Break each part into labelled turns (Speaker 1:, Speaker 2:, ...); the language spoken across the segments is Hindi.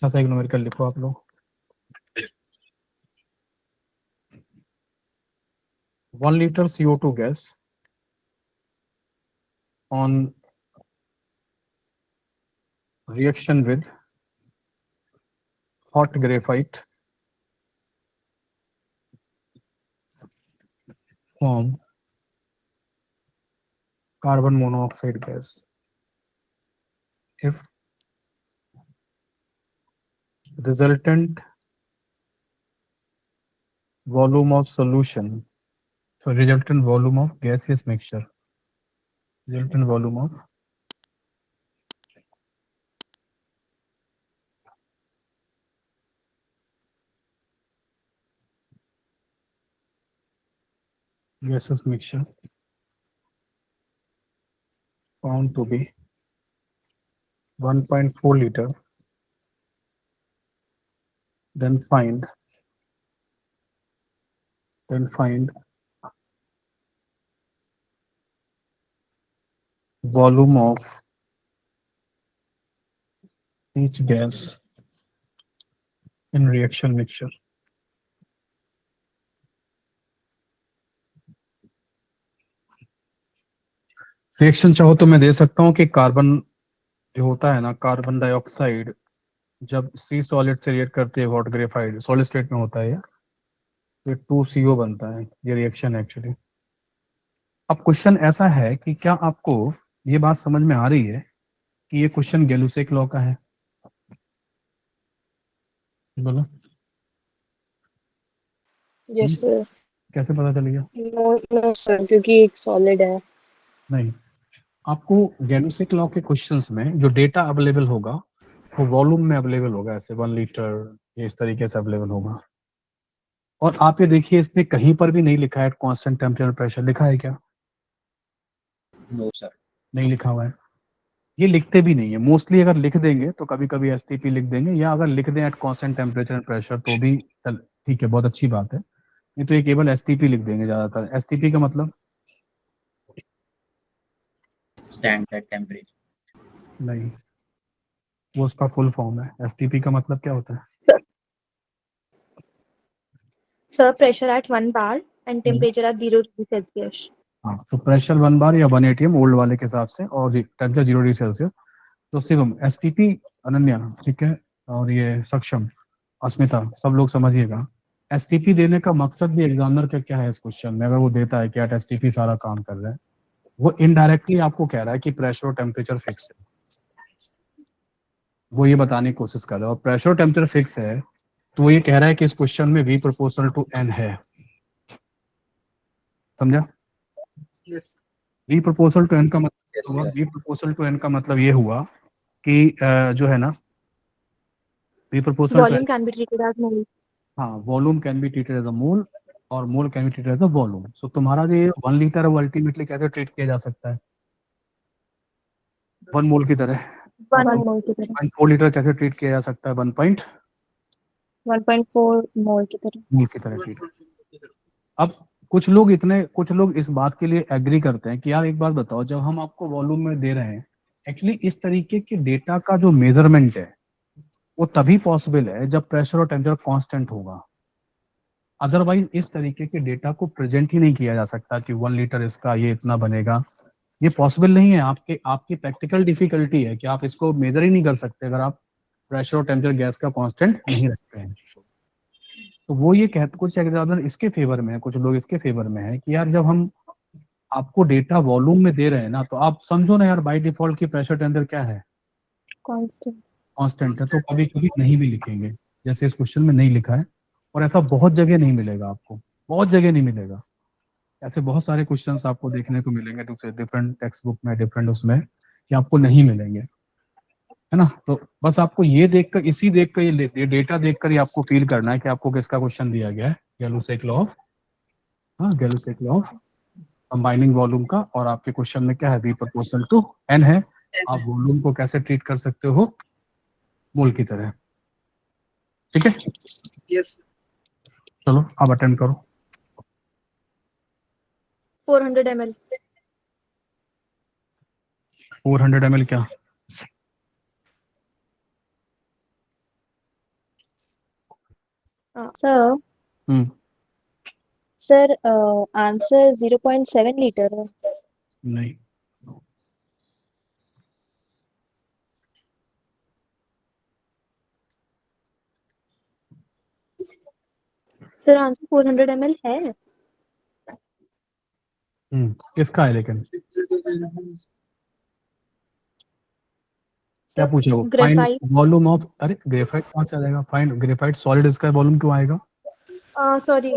Speaker 1: अच्छा सा एक न्यूमेरिकल लिखो आप लोग। 1 liter CO2 gas on reaction with hot graphite form carbon monoxide gas if resultant volume of solution, so resultant volume of gaseous mixture, resultant volume of gaseous mixture found to be 1.4 liter, then find volume of each gas in reaction mixture. Reaction चाहो तो मैं दे सकता हूँ कि कार्बन जो होता है ना, कार्बन डाइऑक्साइड जब सी सॉलिड से रिएक्ट करते हैं हॉट ग्रेफाइट सॉलिड स्टेट में होता है ये 2CO बनता है, ये रिएक्शन एक्चुअली। अब क्वेश्चन ऐसा है कि क्या आपको ये बात समझ में आ रही है कि ये क्वेश्चन गैलुसेक लॉ का है? बोलो।
Speaker 2: Yes sir.
Speaker 1: कैसे पता चल गया?
Speaker 2: नो नो सर, क्योंकि एक सॉलिड है।
Speaker 1: नहीं, आपको गैलुसेक लॉ के क्वेश्चंस में जो डेटा अवेलेबल होगा वो वॉल्यूम में अवेलेबल होगा, ऐसे 1 लीटर ये इस तरीके से अवेलेबल होगा। और आप ये देखिए, इसमें कहीं पर भी नहीं लिखा है कांस्टेंट टेम्परेचर प्रेशर, लिखा है क्या?
Speaker 3: नो सर,
Speaker 1: नहीं लिखा हुआ है। ये लिखते भी नहीं है मोस्टली, अगर लिख देंगे तो कभी कभी एसटीपी लिख देंगे, या अगर लिख दें at constant temperature and pressure तो भी ठीक है, बहुत अच्छी बात है। नहीं तो ये केवल एसटीपी लिख देंगे ज्यादातर। एसटीपी का मतलब
Speaker 3: स्टैंडर्ड टेम्परेचर।
Speaker 1: नहीं, वो उसका फुल फॉर्म है। एसटीपी का मतलब क्या होता है?
Speaker 4: Sir, pressure at 1 bar and temperature at 0 degree Celsius.
Speaker 1: हाँ, तो प्रेशर 1 बार या 1 atm ओल्ड वाले के हिसाब से, और टेम्परेचर 0 डिग्री सेल्सियस। तो शिवम, एसटीपी, अनन्या, ठीक है, और ये सक्षम, अस्मिता, सब लोग समझिएगा। एसटीपी देने का मकसद भी एग्जामिनर का क्या है इस क्वेश्चन में, अगर वो देता है कि यार एसटीपी सारा काम कर रहा है, वो इनडायरेक्टली आपको कह रहा है कि प्रेशर और टेम्परेचर फिक्स है, वो ये बताने की कोशिश कर रहा है। और प्रेशर और टेम्परेचर फिक्स है तो वो ये कह रहा है कि इस क्वेश्चन में V प्रोपोर्शनल टू N है। समझा? V प्रोपोर्शनल टू N का मतलब हुआ, V प्रोपोर्शनल टू N का मतलब ये हुआ कि जो है ना, V proportional to
Speaker 4: Volume
Speaker 1: N,
Speaker 4: can be treated as mole.
Speaker 1: हाँ, volume can be treated as a mole और mole can be treated as a volume. So तुम्हारा जो 1 लीटर है वो अल्टीमेटली कैसे ट्रीट किया जा सकता है? 1 मोल की तरह।
Speaker 4: 1 mole की तरह।
Speaker 1: 1.4 लीटर कैसे ट्रीट किया जा सकता है?
Speaker 4: 1.4 mole की तरह।
Speaker 1: मोल की तरह ट्रीट। अब कुछ लोग इस बात के लिए एग्री करते हैं कि यार एक बात बताओ, जब हम आपको वॉल्यूम में दे रहे हैं, एक्चुअली इस तरीके के डेटा का जो मेजरमेंट है वो तभी पॉसिबल है जब प्रेशर और टेम्परेचर कांस्टेंट होगा। अदरवाइज इस तरीके के डेटा को प्रेजेंट ही नहीं किया जा सकता कि 1 लीटर इसका ये इतना बनेगा, ये पॉसिबल नहीं है। आपकी प्रैक्टिकल डिफिकल्टी है कि आप इसको मेजर ही नहीं कर सकते अगर आप प्रेशर और टेम्परेचर गैस का कांस्टेंट नहीं रखते हैं। तो वो ये कहते, कुछ एग्जामिनर इसके फेवर में है, कुछ लोग इसके फेवर में है कि यार जब हम आपको डेटा वॉल्यूम में दे रहे हैं ना, तो आप समझो ना यार, बाय डिफॉल्ट की प्रेशर टेंडर क्या है?
Speaker 4: कांस्टेंट।
Speaker 1: कांस्टेंट है। तो कभी कभी नहीं भी लिखेंगे, जैसे इस क्वेश्चन में नहीं लिखा है, और ऐसा बहुत जगह नहीं मिलेगा आपको, बहुत जगह नहीं मिलेगा। ऐसे बहुत सारे क्वेश्चंस आपको देखने को मिलेंगे दूसरे डिफरेंट टेक्स्ट बुक में, डिफरेंट उसमें, कि आपको नहीं मिलेंगे, है ना। तो बस आपको ये देखकर, इसी देखकर, ये डेटा देखकर ही आपको फील करना है कि आपको किसका क्वेश्चन दिया गया है, गैलुसेक लॉ ऑफ, हाँ, Gay-Lussac law of combining volume का। और आपके क्वेश्चन में क्या है? V प्रोपोर्शनल टू N है। आप वॉल्यूम को कैसे ट्रीट कर सकते हो? मोल की तरह। ठीक है,
Speaker 3: यस।
Speaker 1: चलो अब अटेम्प्ट करो।
Speaker 4: 400 ml.
Speaker 1: 400 ml क्या?
Speaker 2: सर
Speaker 1: हम्म
Speaker 2: सर आंसर 0.7 लीटर है।
Speaker 1: नहीं,
Speaker 4: सर आंसर 400 ml है।
Speaker 1: किसका है लेकिन? क्या
Speaker 4: सर
Speaker 1: पूछे वो? Find
Speaker 4: graphite.
Speaker 1: वॉल्यूम ऑफ, अरे ग्रेफाइट कहाँ से आ जाएगा? फाइंड ग्रेफाइट सॉलिड, इसका वॉल्यूम क्यों आएगा?
Speaker 4: Sorry,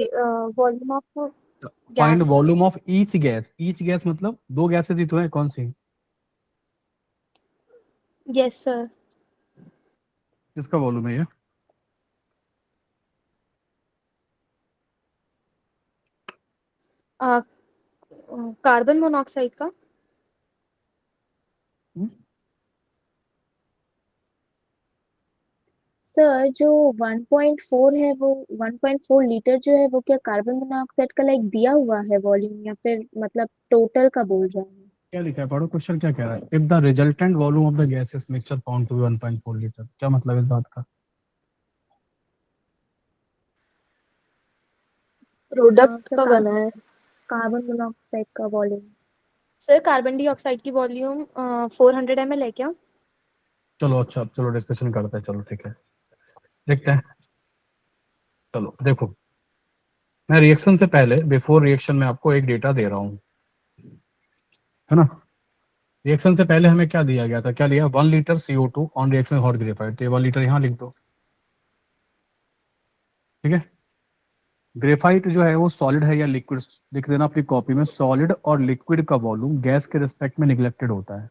Speaker 4: volume of
Speaker 1: find
Speaker 4: gas.
Speaker 1: Volume of each gas, each gas मतलब दो गैसेस ही तो है, कौन सी?
Speaker 4: Yes sir.
Speaker 1: किसका वॉल्यूम है ये?
Speaker 4: कार्बन मोनोऑक्साइड का।
Speaker 1: हम्म?
Speaker 2: सर जो 1.4 है वो 1.4 लीटर जो है वो क्या कार्बन मोनोऑक्साइड का लाइक दिया हुआ है वॉल्यूम, या फिर मतलब टोटल का बोल रहा है?
Speaker 1: क्या लिखा है, पढ़ो क्वेश्चन क्या कह रहा है। If the resultant volume of the gases mixture found to be 1.4 litre, क्या मतलब इस बात का?
Speaker 2: प्रोडक्ट का बना है कार्बन मोनोऑक्साइड का वॉल्यूम।
Speaker 4: सर कार्बन डाइऑक्साइड की वॉल्यूम 400 ml है क्या?
Speaker 1: चलो अच्छा, अब चलो डिस्कशन करते हैं, चलो ठीक है, देखते हैं। चलो देखो, मैं रिएक्शन से पहले, बिफोर रिएक्शन में आपको एक डेटा दे रहा हूँ, है ना। रिएक्शन से पहले हमें क्या दिया गया था, क्या लिया? 1 litre CO2 on reaction hot graphite, तो ये 1 लीटर यहाँ लिख दो, ठीक है। ग्रेफाइट जो है वो सॉलिड है या लिक्विड, लिख देना अपनी कॉपी में। सॉलिड और लिक्विड का वॉल्यूम गैस के रिस्पेक्ट में निगलेक्टेड होता है।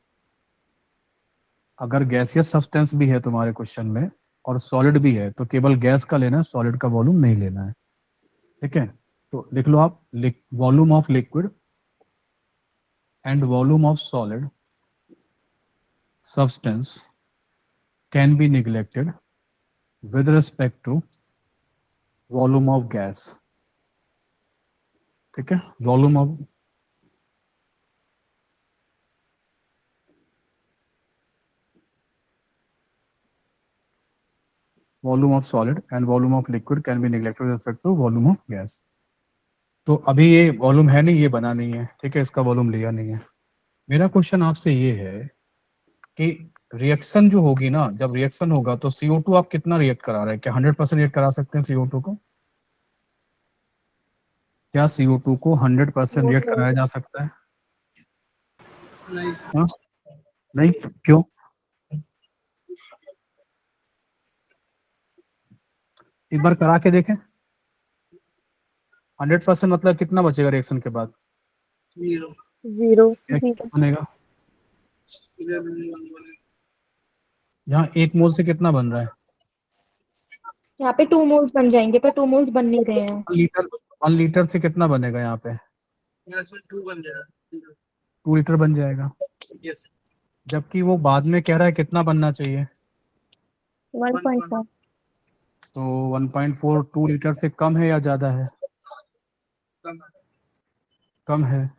Speaker 1: अगर गैसियस सब्सटेंस भी है तुम्हारे क्वेश्चन में और सॉलिड भी है, तो केवल गैस का लेना है, सॉलिड का वॉल्यूम नहीं लेना है, ठीक है। तो लिख लो आप, volume of liquid and volume of solid substance can be neglected with respect to volume of gas, ठीक है। Volume of, volume of solid and volume of liquid can be neglected with respect to volume of gas. तो अभी ये वॉल्यूम है नहीं, ये बना नहीं है, ठीक है, इसका वॉल्यूम लिया नहीं है। मेरा क्वेश्चन आपसे ये है कि रिएक्शन जो होगी ना, जब रिएक्शन होगा तो CO2 आप कितना रिएक्ट करा रहे हैं? क्या 100% रिएक्ट करा सकते हैं CO2 को? क्या CO2 को 100% रिएक्ट कराया जा सकता है?
Speaker 3: नहीं।
Speaker 1: हाँ? नहीं, क्यों? एक बार करा के देखें। 100% मतलब कितना बचेगा रिएक्शन के बाद?
Speaker 3: जीरो।
Speaker 2: जीरो।
Speaker 1: क्या
Speaker 2: जीरो।
Speaker 1: बनेगा? यहाँ 1 मोल से कितना बन रहा है?
Speaker 4: यहाँ पे 2 मोल्स बन जाएंगे, पर 2 मोल्स बन नहीं रहे हैं।
Speaker 1: 1 लीटर, 1 लीटर से कितना बनेगा यहाँ पे? 2 लीटर बन जाएगा।
Speaker 3: यस।
Speaker 1: जबकि वो बाद में कह रहा है कितना बनना चाहिए?
Speaker 2: 1.4।
Speaker 1: तो 1.4 2 लीटर से कम है या ज्यादा है? कम है।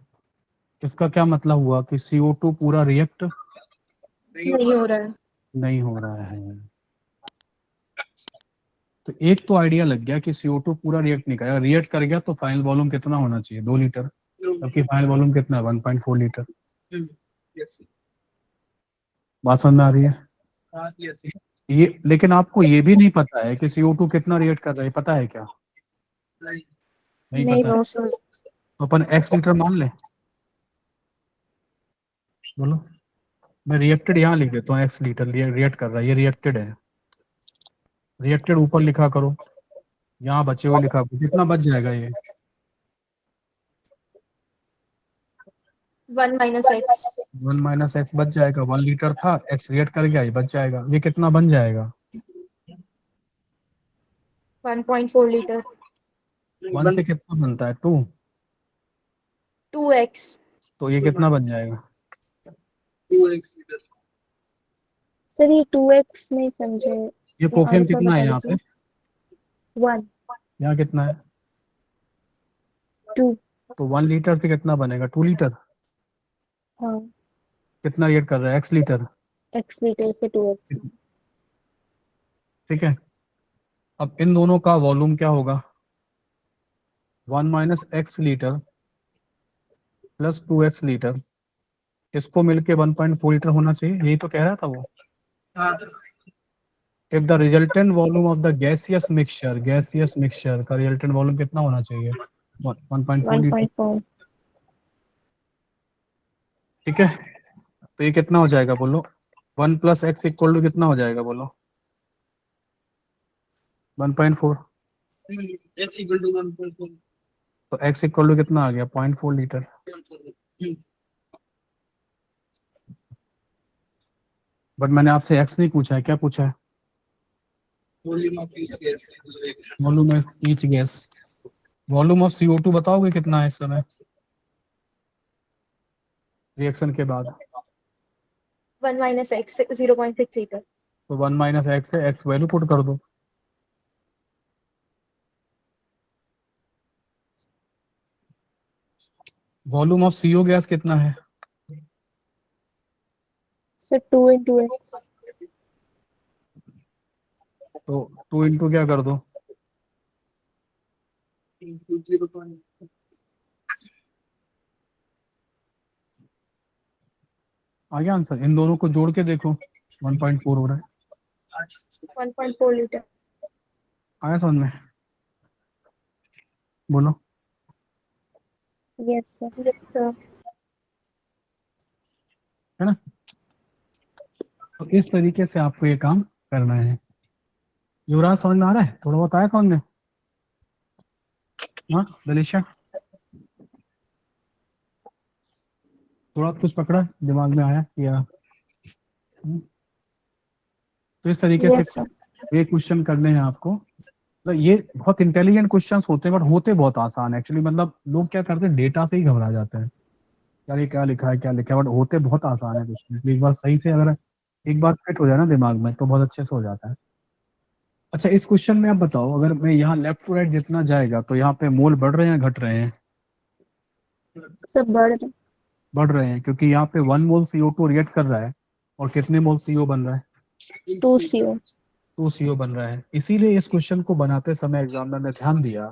Speaker 1: इसका क्या मतलब हुआ कि CO2 पूरा रिएक्ट
Speaker 4: नहीं हो रहा है।
Speaker 1: नहीं हो रहा है। तो एक तो आइडिया लग गया कि CO2 पूरा रिएक्ट नहीं करेगा, रिएक्ट कर गया तो फाइनल वॉल्यूम कितना होना चाहिए? 2 लीटर, जबकि फाइनल वॉल्यूम कितना है? 1.4 लीटर।
Speaker 3: यस।
Speaker 1: बात समझ में आ रही है?
Speaker 3: यस।
Speaker 1: ये लेकिन आपको ये भी नहीं पता है कि CO2 कितना रिएक्ट कर रहा है, पता है क्या? नहीं
Speaker 2: नहीं
Speaker 1: पता है।
Speaker 2: No sir.
Speaker 1: तो अपन X लीटर मान लें, बोलो। मैं रिएक्टेड यहाँ लिख देता हूँ, X लीटर रिएक्ट कर रहा है, ये रिएक्टेड है। रिएक्टेड ऊपर लिखा करो, यहाँ बचे हुए लिखा करो, कितना बच जाएगा ये?
Speaker 4: 1 - X।
Speaker 1: 1 - X बच जाएगा। 1 लीटर था, X रिएक्ट कर गया, ये बच जाएगा। ये कितना बन जाएगा?
Speaker 4: 1.4 लीटर।
Speaker 1: 1 से कितना बनता है? 2।
Speaker 4: 2x।
Speaker 1: तो ये कितना बन जाएगा?
Speaker 2: सर ये 2x नहीं समझे,
Speaker 1: ये
Speaker 2: ये और
Speaker 1: कोफिशिएंट
Speaker 2: एक बार
Speaker 1: कितना है
Speaker 2: बता
Speaker 1: यहाँ पे?
Speaker 2: दीजिए। 1।
Speaker 1: यहाँ कितना है?
Speaker 2: 2।
Speaker 1: तो 1 लीटर से कितना बनेगा? 2 लीटर।
Speaker 2: हाँ।
Speaker 1: कितना रिएक्ट कर रहा है? X लीटर,
Speaker 2: x लीटर से 2x।
Speaker 1: ठीक है। अब इन दोनों का वॉल्यूम क्या होगा, 1 minus x litre plus 2x litre, इसको मिलके 1.4 लीटर होना चाहिए, यही तो कह रहा था वो।
Speaker 3: हाँ sir.
Speaker 1: If the resultant volume of the gaseous mixture का रिजल्टेंट वॉल्यूम कितना होना चाहिए, 1.4 लीटर।
Speaker 2: 1.4
Speaker 1: ठीक है, तो ये कितना हो जाएगा बोलो, 1 प्लस एक्स इक्वल टू कितना हो जाएगा बोलो, 1.4।
Speaker 3: X equal to 1.4।
Speaker 1: तो एक्स इक्वल टू कितना आ गया, 0.4 लीटर। बट मैंने आपसे एक्स नहीं पूछा है, क्या पूछा है,
Speaker 3: volume of each gas.
Speaker 1: Volume of each gas. Volume of CO2 बताओगे कितना है इस समय रिएक्शन के बाद।
Speaker 4: 1 minus x 0.6 liter.
Speaker 1: तो 1 माइनस एक्स है, एक्स वैल्यू पुट कर दो। वॉल्यूम ऑफ CO गैस कितना है,
Speaker 2: सर 2 into x।
Speaker 1: तो 2 इंटू क्या कर दो,
Speaker 3: 0.8।
Speaker 1: आ गया आंसर। इन दोनों को जोड़ के देखो 1.4 हो रहा है,
Speaker 4: 1.4 liter.
Speaker 1: आया समझ में, बोलो।
Speaker 2: Yes sir.
Speaker 4: Yes, sir.
Speaker 1: है ना, तो इस तरीके से आपको ये काम करना है। युवराज समझ में आ रहा है, थोड़ा बहुत आया समझ में, हाँ दलिशा थोड़ा कुछ पकड़ा दिमाग में आया या तो इस तरीके से
Speaker 2: यस सर।
Speaker 1: ये क्वेश्चन करने हैं आपको। तो ये बहुत इंटेलिजेंट क्वेश्चंस होते हैं बट होते बहुत आसान है एक्चुअली, मतलब लोग क्या करते हैं डेटा से ही घबरा जाते हैं, यार ये क्या लिखा है क्या लिखा है, बट होते बहुत आसान है क्वेश्चन। एक बार सही से अगर एक बार फिट हो जाए ना दिमाग में तो बहुत अच्छे से हो जाता है। अच्छा इस क्वेश्चन में आप बताओ, अगर मैं यहाँ लेफ्ट टू राइट जितना जाएगा तो यहाँ पे मोल बढ़ रहे हैं घट रहे हैं,
Speaker 2: सर
Speaker 1: बढ़ रहे हैं, क्योंकि यहाँ पे 1 मोल CO2 रिएक्ट कर रहा है और कितने मोल CO बन रहा है,
Speaker 2: 2 CO।
Speaker 1: 2 CO बन रहा है। इसीलिए इस क्वेश्चन को बनाते समय एग्जामिनर ने ध्यान दिया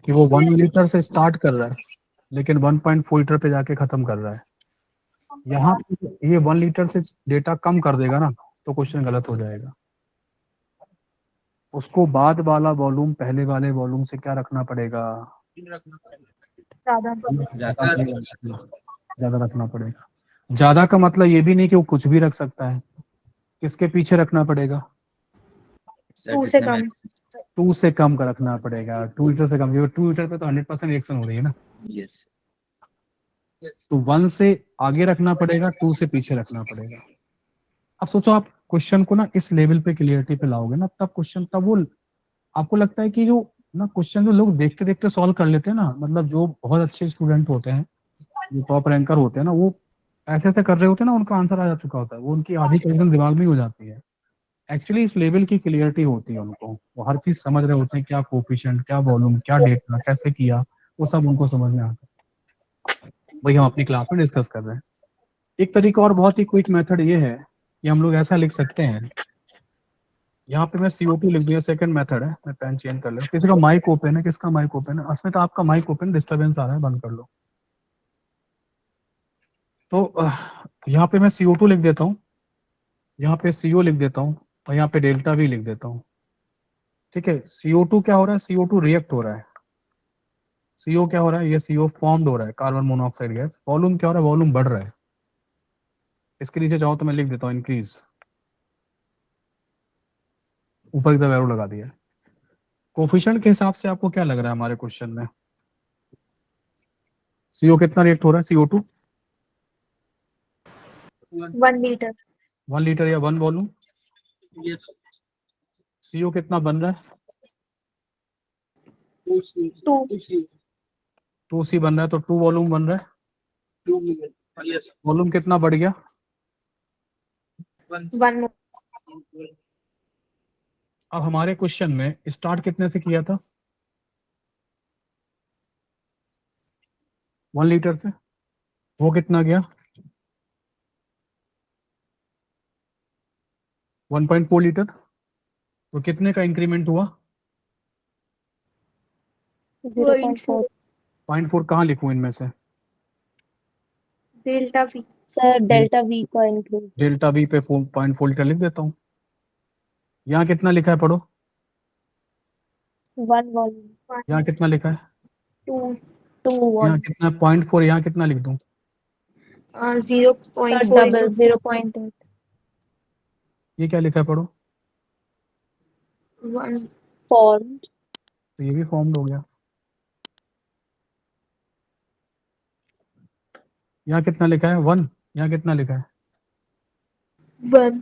Speaker 1: कि वो 1 लीटर से स्टार्ट कर रहा है लेकिन 1.4 लीटर पे जाके खत्म कर रहा है। यहाँ पे ये 1 लीटर से डेटा कम कर देगा ना तो क्वेश्चन गलत हो जाएगा। उसको बाद वाला वॉल्यूम पहले वाले वॉल्यूम से क्या रखना पड़ेगा,
Speaker 4: ज्यादा.
Speaker 1: ज्यादा रखना पड़ेगा। ज्यादा का मतलब ये भी नहीं कि वो कुछ भी रख सकता है, किसके पीछे रखना पड़ेगा,
Speaker 4: 2 से कम.
Speaker 1: 2 से कम का रखना पड़ेगा, 2 लीटर से कम, क्योंकि 2 लीटर पे तो 100% रिएक्शन हो रही है ना।
Speaker 3: यस।
Speaker 1: तो 1 से आगे रखना पड़ेगा, 2 से पीछे रखना पड़ेगा। अब सोचो आप क्वेश्चन को ना इस लेवल पे क्लियरिटी पे लाओगे ना, तब क्वेश्चन तब वो आपको लगता है कि जो ना क्वेश्चन जो लोग देखते देखते सॉल्व कर लेते हैं ना, मतलब जो बहुत अच्छे स्टूडेंट होते हैं, जो टॉप रैंकर होते हैं ना, वो ऐसे ऐसे कर रहे होते हैं ना, उनका आंसर आ जा चुका होता है, वो उनकी आधी क्वेश्चन दिमाग में ही हो जाती है। एक्चुअली इस लेवल की क्लियरिटी होती है उनको, वो हर चीज समझ रहे होते हैं, क्या कोफिशिएंट, क्या वॉल्यूम, क्या डेटा, कैसे किया, वो सब उनको समझ में आता है। वही हम अपनी क्लास में डिस्कस कर रहे हैं। एक तरीका और बहुत ही क्विक मेथड ये है कि हम लोग ऐसा लिख सकते हैं, यहाँ पे मैं CO2 लिख दिया, सेकंड मेथड है, मैं पेन चेंज कर लूँ। किसी का माइक ओपन है, किसका माइक ओपन है, असमें तो आपका माइक ओपन, डिस्टरबेंस आ रहा है, बंद कर लो। तो यहाँ पे मैं CO2 लिख देता हूँ, यहाँ पे CO लिख देता हूँ और यहाँ पे डेल्टा V लिख देता हूँ। ठीक है, CO2 क्या हो रहा है, CO2 रिएक्ट हो रहा है, CO क्या हो रहा है, ये CO फॉर्म्ड हो रहा है, कार्बन मोनोऑक्साइड गैस। वॉल्यूम क्या हो रहा है, वॉल्यूम बढ़ रहा है। इसके नीचे चाहो तो मैं लिख देता हूँ इंक्रीज, ऊपर की तरफ एरो लगा दिया। कोफिशिएंट के हिसाब से आपको क्या लग रहा है हमारे क्वेश्चन में, CO कितना रिएक्ट हो रहा है, CO2
Speaker 4: 1 liter.
Speaker 1: 1 लीटर या 1 वॉल्यूम,
Speaker 3: यस।
Speaker 1: CO कितना बन रहा है,
Speaker 4: 2.
Speaker 1: 2C बन रहा है, तो 2 वॉल्यूम बन रहा है।
Speaker 3: 2 मिलियन। यस।
Speaker 1: वॉल्यूम कितना बढ़ गया,
Speaker 4: 1 more.
Speaker 1: अब हमारे क्वेश्चन में स्टार्ट कितने से किया था, 1 लीटर से, वो कितना गया 1.4 लीटर, तो कितने का इंक्रीमेंट हुआ?
Speaker 2: 0.4
Speaker 1: 0.4 कहाँ लिखूं इनमें से?
Speaker 4: Delta we.
Speaker 2: Sir delta we का इंक्रीज
Speaker 1: डेल्टा वी पे 0.4 लीटर लिख देता हूँ। यहाँ कितना लिखा है पढ़ो?
Speaker 2: 1 वॉल्यूम
Speaker 1: यहाँ कितना लिखा है?
Speaker 4: 2
Speaker 2: 2
Speaker 1: यहाँ
Speaker 2: वॉल्यूम
Speaker 1: कितना 0.4, यहाँ कितना लिख दूँ?
Speaker 2: सर
Speaker 4: 0.4
Speaker 2: डबल
Speaker 4: into
Speaker 2: 0.8
Speaker 1: ये क्या लिखा है पढ़ो?
Speaker 4: 1
Speaker 2: फॉर्म्ड
Speaker 1: तो ये भी फॉर्म्ड हो गया। यहाँ कितना लिखा है? 1। यहाँ कितना लिखा है?
Speaker 4: 1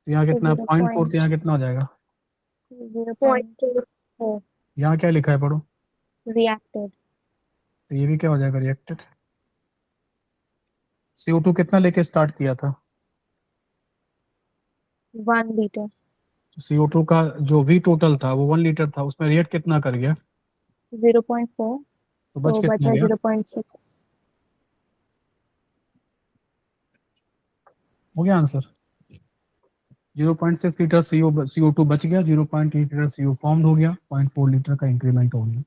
Speaker 1: तो यहाँ कितना है? 0.4, तो यहाँ
Speaker 2: 0.4
Speaker 1: कितना हो जाएगा?
Speaker 2: 0.4
Speaker 1: यहाँ क्या लिखा है पढ़ो?
Speaker 2: रिएक्टेड
Speaker 1: तो ये भी क्या हो जाएगा? रिएक्टेड। CO2 कितना लेके स्टार्ट किया था?
Speaker 2: 1 लीटर
Speaker 1: CO2 का जो भी टोटल था वो 1 लीटर था, उसमें रिएक्ट कितना कर गया?
Speaker 2: 0.4
Speaker 1: तो बच
Speaker 2: तो
Speaker 1: कितना
Speaker 2: बचा
Speaker 1: गया?
Speaker 2: 0.6
Speaker 1: हो गया आंसर। 0.6 लीटर CO2 बच गया, 0.8 लीटर CO फॉर्म्ड हो गया, 0.4 लीटर का इंक्रीमेंट हो गया।